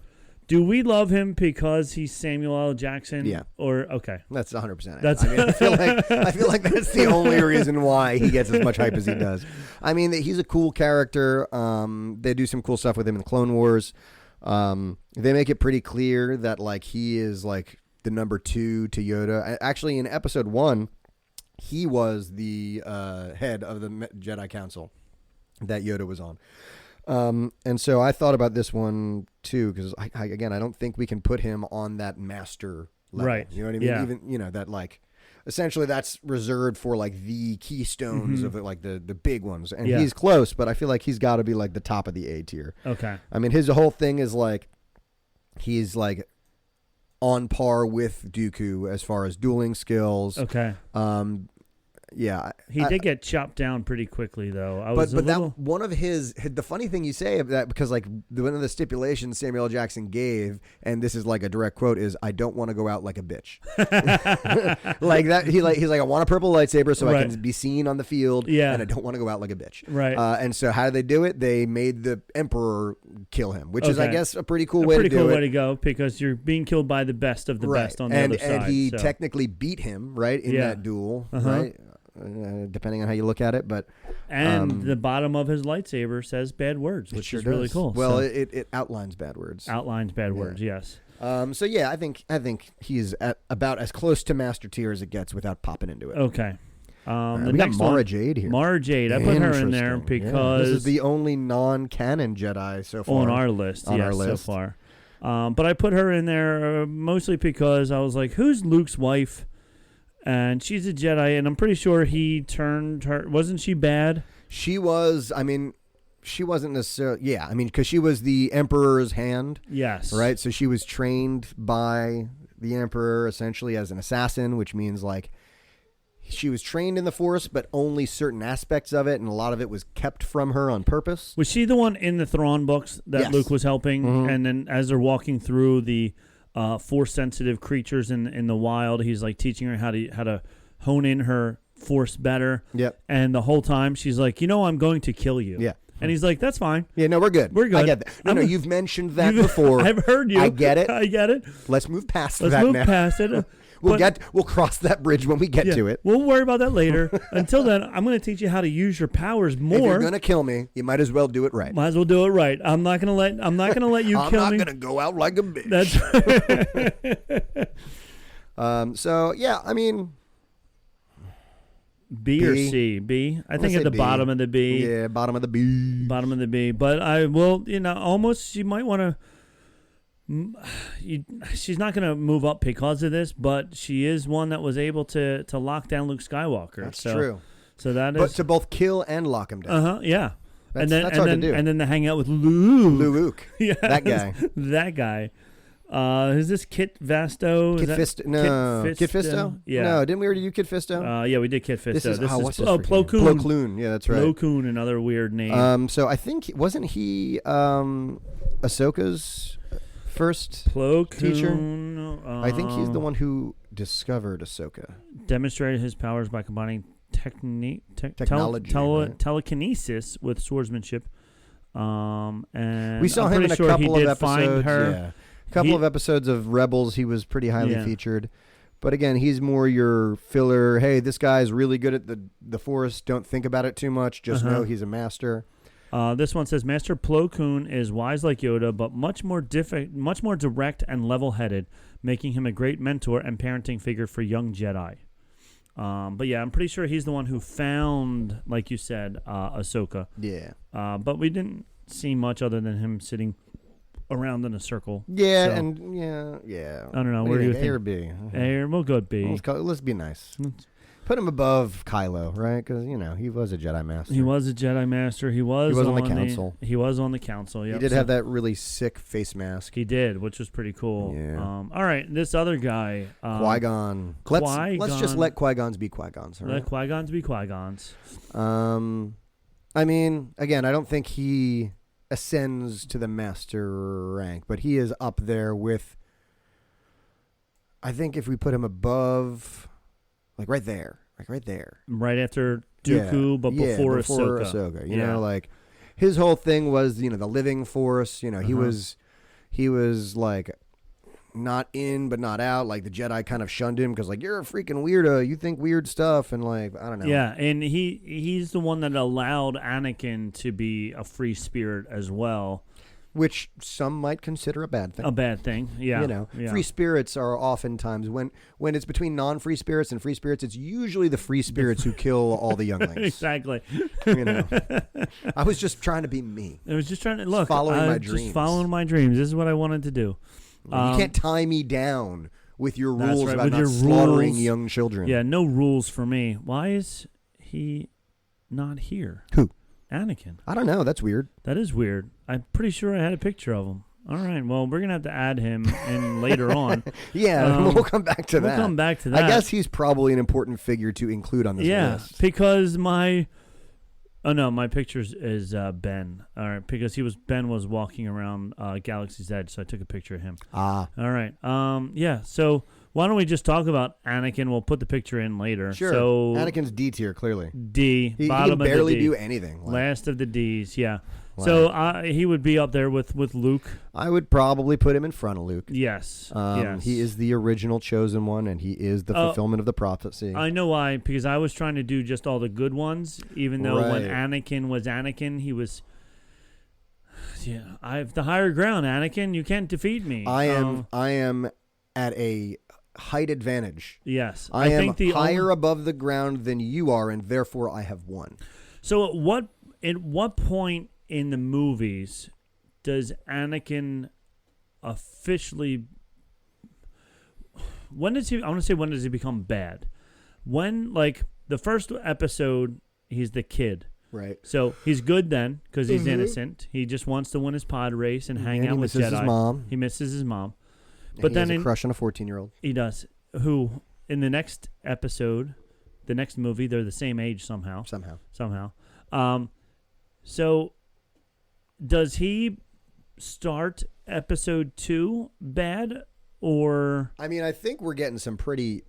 Do we love him because he's Samuel L. Jackson? Yeah. Or, okay. That's 100%. I feel like that's the only reason why he gets as much hype as he does. I mean, he's a cool character. They do some cool stuff with him in the Clone Wars. They make it pretty clear that like he is like the number 2 to Yoda. Actually, in episode 1, he was the head of the Jedi Council that Yoda was on. And so I thought about this one too, because I don't think we can put him on that master level. Right. You know what I mean? Yeah. Even, that like, essentially that's reserved for like the keystones of it, like the big ones. And he's close, but I feel like he's got to be like the top of the A tier. Okay. I mean, his whole thing is like, he's like on par with Dooku as far as dueling skills. Okay. Yeah, he did get chopped down pretty quickly, though. That one of the funny thing you say of that, because like one of the stipulations Samuel L. Jackson gave, and this is like a direct quote, is I don't want to go out like a bitch. Like that, he's like I want a purple lightsaber so I can be seen on the field, and I don't want to go out like a bitch. Right. And so how did they do it? They made the Emperor kill him, which is I guess a pretty cool way to do it. Pretty cool way to go, because you're being killed by the best of the best on the other side. And he technically beat him in that duel, right? Depending on how you look at it, but the bottom of his lightsaber says bad words, which is really cool. Well, it outlines bad words. Outlines bad words, yes. So yeah, I think he's at about as close to master tier as it gets without popping into it. Okay. The we next got Mara one, Jade here. Mara Jade, I put her in there because this is the only non-canon Jedi so far on our list. So far. But I put her in there mostly because I was like, who's Luke's wife? And she's a Jedi, and I'm pretty sure he turned her. Wasn't she bad? She was. I mean, she wasn't necessarily. Yeah, I mean, because she was the Emperor's hand. Yes. Right. So she was trained by the Emperor essentially as an assassin, which means like she was trained in the Force, but only certain aspects of it, and a lot of it was kept from her on purpose. Was she the one in the Thrawn books that Luke was helping? And then as they're walking through the Force-sensitive creatures in the wild, he's like teaching her how to hone in her Force better. Yep. And the whole time she's like, I'm going to kill you. Yeah. And he's like, that's fine. Yeah, no, we're good. We're good. I get that. No, you've mentioned that before. I've heard you. I get it. I get it. Let's move past Let's that move now. past it. We'll cross that bridge when we get to it. We'll worry about that later. Until then, I'm going to teach you how to use your powers more. If you're going to kill me, you might as well do it right. Might as well do it right. I'm not going to let you kill me. I'm not going to go out like a bitch. That's so yeah, I mean, B or C? B. I think at the bottom of the B. Yeah, bottom of the B. Bottom of the B. But I will, almost you might want to. She's not going to move up because of this, but she is one that was able to lock down Luke Skywalker. That's true. So that is, but to both kill and lock him down. Yeah. That's hard to do. And then to hang out with Luke. Yeah, that guy. That guy. Is this Kit Vasto? Kit Fisto? No. Kit Fisto? Yeah. No, didn't we already do Kit Fisto? Yeah, we did Kit Fisto. This is Plo Koon. Plo Koon. Yeah, that's right. Plo Koon, another weird name. So I think wasn't he Ahsoka's first teacher? I think he's the one who discovered Ahsoka. Demonstrated his powers by combining technology, telekinesis with swordsmanship. And we saw I'm him in pretty a sure couple he of did episodes. Find her. Yeah. A couple of episodes of Rebels, he was pretty highly featured. But again, he's more your filler. Hey, this guy's really good at the Force. Don't think about it too much. Just know he's a master. This one says Master Plo Koon is wise like Yoda, but much more direct and level-headed, making him a great mentor and parenting figure for young Jedi. But yeah, I'm pretty sure he's the one who found, like you said, Ahsoka. Yeah. But we didn't see much other than him sitting around in a circle. Yeah, so. and yeah. I don't know. Where do you think? A or B? We'll go B. Let's be nice. Put him above Kylo, right? Because he was a Jedi master. He was a Jedi master. He was on the council. He was on the council. Yep. He did have that really sick face mask. He did, which was pretty cool. Yeah. All right, this other guy, Qui-Gon. Let's just let Qui-Gons be Qui-Gons. Right? Let Qui-Gons be Qui-Gons. I mean, again, I don't think he ascends to the master rank, but he is up there with. I think if we put him above. Right there. Right after Dooku, but before Ahsoka. You know, like his whole thing was, the living Force. He was like not in but not out. Like the Jedi kind of shunned him because you're a freaking weirdo. You think weird stuff, and I don't know. Yeah, and he's the one that allowed Anakin to be a free spirit as well. which some might consider a bad thing. A bad thing, yeah. You know, yeah. free spirits are oftentimes when it's between non-free spirits and free spirits, it's usually the free spirits who kill all the younglings. Exactly. You know, I was just trying to be me. I was just trying to look. Following my dreams. Just following my dreams. This is what I wanted to do. You can't tie me down with your rules right, about with not your slaughtering rules. young children. Yeah, no rules for me. Why is he not here? Who? Anakin. I don't know. That's weird. That is weird. I'm pretty sure I had a picture of him. All right. Well, we're gonna have to add him in later on. Yeah, we'll come back to that. We'll come back to that. I guess he's probably an important figure to include on this list. Because my picture is Ben. All right, because Ben was walking around Galaxy's Edge, so I took a picture of him. Ah. All right. Yeah. So why don't we just talk about Anakin? We'll put the picture in later. Sure. So Anakin's D tier, clearly. D. He Bottom can barely of the D. do anything. Last of the Ds. Yeah. Wow. So he would be up there with Luke. I would probably put him in front of Luke. Yes. Yes. He is the original chosen one, and he is the fulfillment of the prophecy. I know why, because I was trying to do just all the good ones, even though when Anakin was Anakin, he was. Yeah, I have the higher ground, Anakin. You can't defeat me. I am at a height advantage. Yes, I am think the higher above the ground than you are, and therefore I have won. So at what point in the movies does Anakin officially? When does he? I want to say when does he become bad? When, like, the first episode, he's the kid. Right. So he's good then because he's innocent. He just wants to win his pod race and hang out with Jedi. He misses his mom. He misses his mom. And But he then has a crush on a 14-year-old. he does. Who in the next episode, the next movie, they're the same age somehow. Somehow. So does he start episode 2 bad or? I mean, I think we're getting some pretty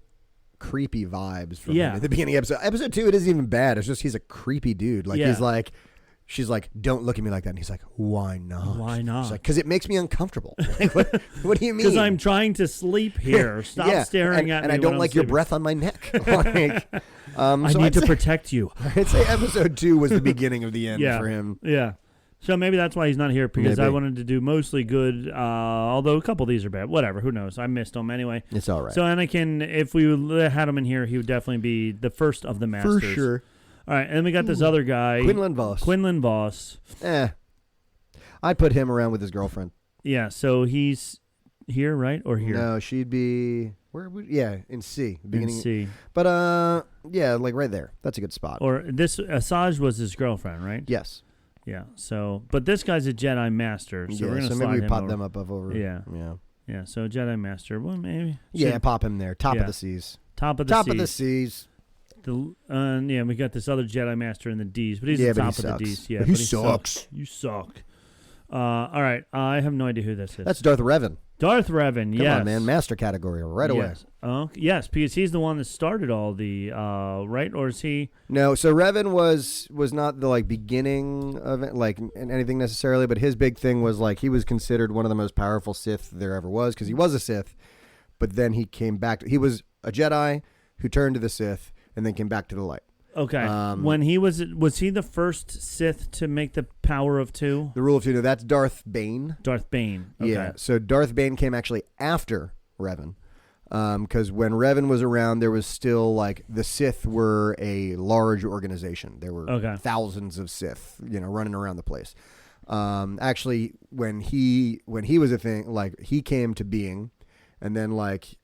creepy vibes from him at the beginning of episode 2. It isn't even bad. It's just he's a creepy dude. Like he's like, she's like, don't look at me like that, and he's like, why not? Why not? She's like, because it makes me uncomfortable. Like, what do you mean? Because I'm trying to sleep here. Stop staring at me. And I don't like your breath on my neck. Like, I need to protect you. I'd say episode 2 was the beginning of the end for him. Yeah. So maybe that's why he's not here, because I wanted to do mostly good, although a couple of these are bad. Whatever, who knows? I missed them anyway. It's all right. So Anakin, if we had him in here, he would definitely be the first of the masters. For sure. All right, and then we got this other guy. Quinlan Vos. I'd put him around with his girlfriend. Yeah, so he's here, right? Or here? No, she'd be... in C. In C. But, yeah, like right there. That's a good spot. Or this, Asajj was his girlfriend, right? Yes. Yeah, so, but this guy's a Jedi Master, so we're going to slide maybe we him pop over. them up over. Yeah, so Jedi Master, well, maybe. Yeah, pop him there. Top of the C's. Top of the C's. We got this other Jedi Master in the D's, but he's the top of the D's. Yeah, but he sucks. You suck. All right, I have no idea who this is. That's Darth Revan. Darth Revan, yes. Come on, man. Master category right away. Yes, because he's the one that started all the, right? Or is he? No, so Revan was not the, like, beginning of it, like, anything necessarily, but his big thing was, like, he was considered one of the most powerful Sith there ever was, because he was a Sith, but then he came back. He was a Jedi who turned to the Sith and then came back to the light. Okay. When he was he the first Sith to make the power of 2? The rule of 2, no, that's Darth Bane. Darth Bane. Okay. Yeah, so Darth Bane came actually after Revan. Because when Revan was around, there was still, like, the Sith were a large organization. There were thousands of Sith, running around the place. Actually, when he was a thing, like, he came to being, and then, like,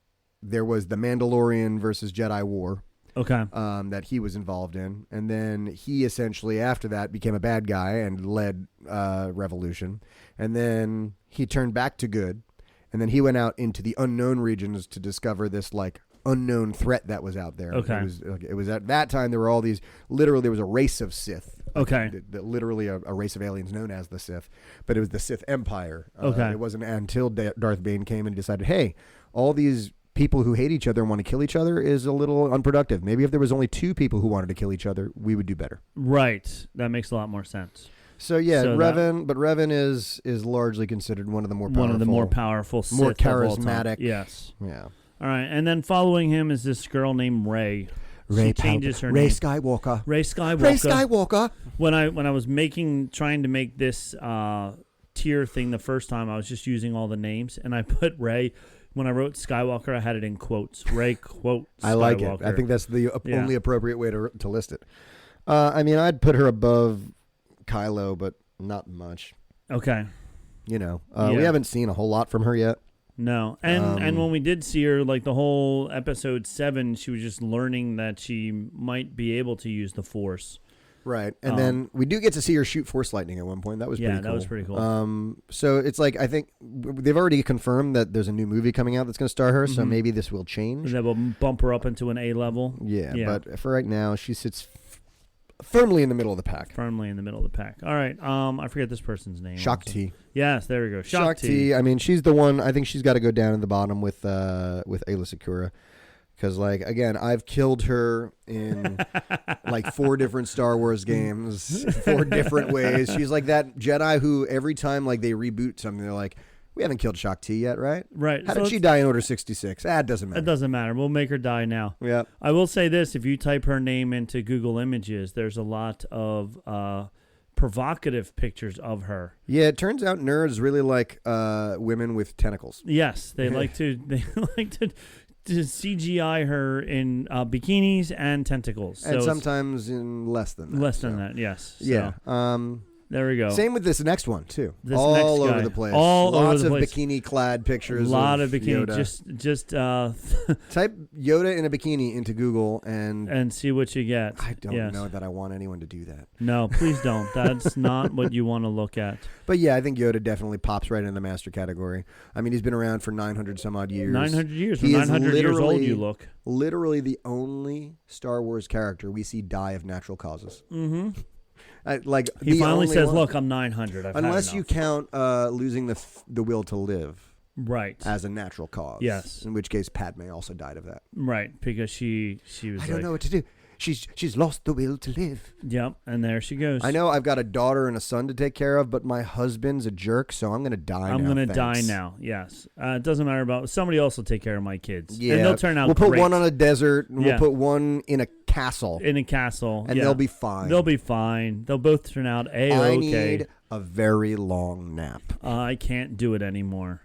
there was the Mandalorian versus Jedi War. Okay. That he was involved in. And then he essentially, after that, became a bad guy and led revolution. And then he turned back to good. And then he went out into the unknown regions to discover this, like, unknown threat that was out there. Okay. It was at that time there were all these, literally there was a race of Sith. Okay. Literally a race of aliens known as the Sith. But it was the Sith Empire. Okay. It wasn't until Darth Bane came and he decided, hey, all these people who hate each other and want to kill each other is a little unproductive. Maybe if there was only 2 people who wanted to kill each other, we would do better. Right. That makes a lot more sense. So yeah, Revan, but Revan is largely considered one of the more powerful, Sith, more charismatic. Yes. Yeah. All right, and then following him is this girl named Rey. She changes her name. Rey Skywalker. Rey Skywalker. Rey Skywalker. When I was trying to make this tier thing the first time, I was just using all the names, and I put Rey. When I wrote Skywalker, I had it in quotes. Rey quote Skywalker. I like it. I think that's the only appropriate way to list it. I mean, I'd put her above Kylo, but not much. Okay. We haven't seen a whole lot from her yet. No, and when we did see her, like the whole episode 7, she was just learning that she might be able to use the Force. Right, and then we do get to see her shoot Force lightning at one point. That was pretty cool. Yeah, that was pretty cool. So it's like, I think they've already confirmed that there's a new movie coming out that's going to star her, so maybe this will change. That will bump her up into an A level. Yeah, but for right now, she sits firmly in the middle of the pack. Firmly in the middle of the pack. All right, I forget this person's name. Shakti. Yes, there we go. Shakti. I mean, she's the one. I think she's got to go down in the bottom with Ayla Secura. Because, like, again, I've killed her in, like, 4 different Star Wars games, 4 different ways. She's like that Jedi who every time, like, they reboot something, they're like, we haven't killed Shakti yet, right? Right. How did she die in Order 66? It doesn't matter. It doesn't matter. We'll make her die now. Yeah. I will say this. If you type her name into Google Images, there's a lot of provocative pictures of her. Yeah, it turns out nerds really like women with tentacles. Yes. They like to CGI her in bikinis and tentacles. And sometimes in less than that. Less than that, yes. Yeah. There we go. Same with this next one, too. This all next over guy. the place. Lots of place. bikini-clad pictures. A lot of bikini. bikini. Just type Yoda in a bikini into Google and see what you get. I don't know that I want anyone to do that. No, please don't. That's not what you want to look at. But yeah, I think Yoda definitely pops right in the master category. I mean, he's been around for 900 some odd years. 900 years. He 900 years old you look. Literally the only Star Wars character we see die of natural causes. Mm-hmm. He finally says, "Look, I'm 900. Unless you count losing the will to live, right, as a natural cause. Yes, in which case Padme also died of that. Right, because she was. I don't know what to do. She's lost the will to live. Yep, and there she goes. I know I've got a daughter and a son to take care of, but my husband's a jerk, so I'm going to die now. I'm going to die now, yes. It doesn't matter about... Somebody else will take care of my kids. Yeah. And they'll turn out We'll put great. one on a desert, and we'll put one in a castle. In a castle, and they'll be fine. They'll be fine. They'll both turn out A-okay. I need a very long nap. I can't do it anymore.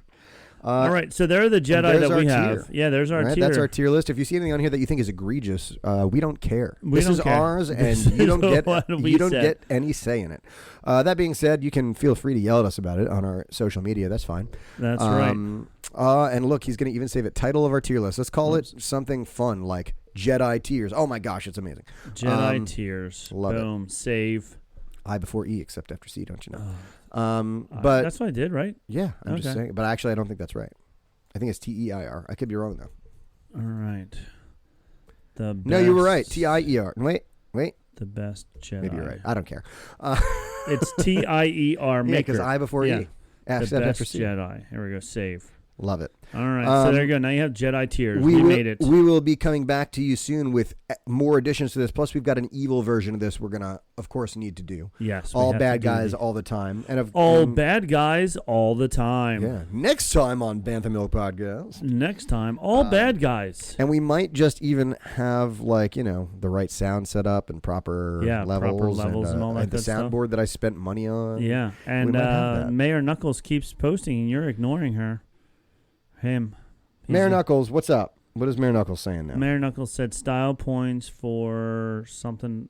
All right, so there are the Jedi that we have. Yeah, there's our tier. That's our tier list. If you see anything on here that you think is egregious, we don't care. This is care. Ours, and you don't get any say in it. That being said, you can feel free to yell at us about it on our social media. That's fine. That's right. And look, he's going to even save it. Title of our tier list. Let's call it something fun like Jedi Tears. Oh my gosh, it's amazing. Jedi Tears. Love Boom. it. Save. I before E, except after C, don't you know? But that's what I did, right? Yeah, I'm just saying. But actually, I don't think that's right. I think it's T-E-I-R. I could be wrong, though. All right. No, you were right. T-I-E-R. Wait. The best Jedi. Maybe you're right. I don't care. It's T-I-E-R. Yeah, because I before E. The best after C. Jedi. Here we go. Save. Love it. All right, so there you go. Now you have Jedi Tears. We made it. We will be coming back to you soon with more additions to this. Plus, we've got an evil version of this we're going to, of course, need to do. Yes. All bad guys all the time. All bad guys all the time. Yeah. Next time on Bantha Milk Podcast. Next time, all bad guys. And we might just even have, the right sound set up and proper levels and all that and the soundboard that I spent money on. Yeah. And Mayor Knuckles keeps posting, and you're ignoring her. Him. Mayor Knuckles, what's up? What is Mayor Knuckles saying now? Mayor Knuckles said style points for something,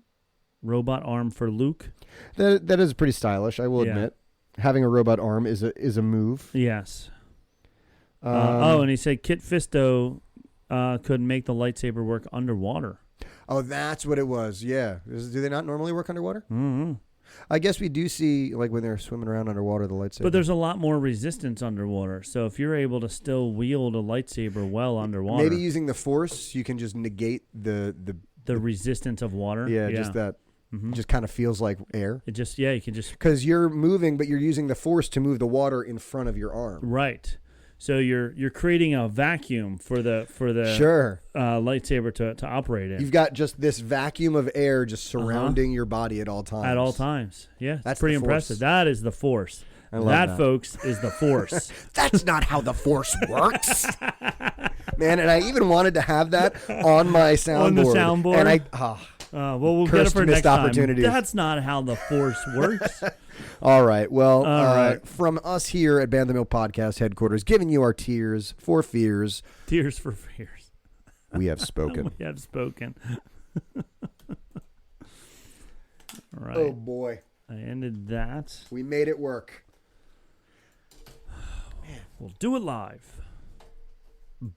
robot arm for Luke. That is pretty stylish, I will admit. Having a robot arm is a move. Yes. And he said Kit Fisto could make the lightsaber work underwater. Oh, that's what it was. Yeah. Do they not normally work underwater? Mm-hmm. I guess we do see, when they're swimming around underwater, the lightsaber. But there's a lot more resistance underwater. So if you're able to still wield a lightsaber well underwater. Maybe using the Force, you can just negate the resistance of water. Yeah, just that. Mm-hmm. Just kind of feels like air. It just, you can just. Because you're moving, but you're using the Force to move the water in front of your arm. Right. So you're creating a vacuum for the lightsaber to operate in. You've got just this vacuum of air just surrounding your body at all times. At all times, yeah. That's pretty impressive. That is the Force. I love that, folks, is the Force. That's not how the Force works, man. And I even wanted to have that on my soundboard. On the soundboard, and Well, we'll get it Cursed for missed next time. opportunities. That's not how the Force works. All right. Well, All right. From us here at Band the Mill Podcast headquarters, giving you our tears for fears, Tears for fears. we have spoken. We have spoken. All right. Oh, boy. I ended that. We made it work. We'll do it live. But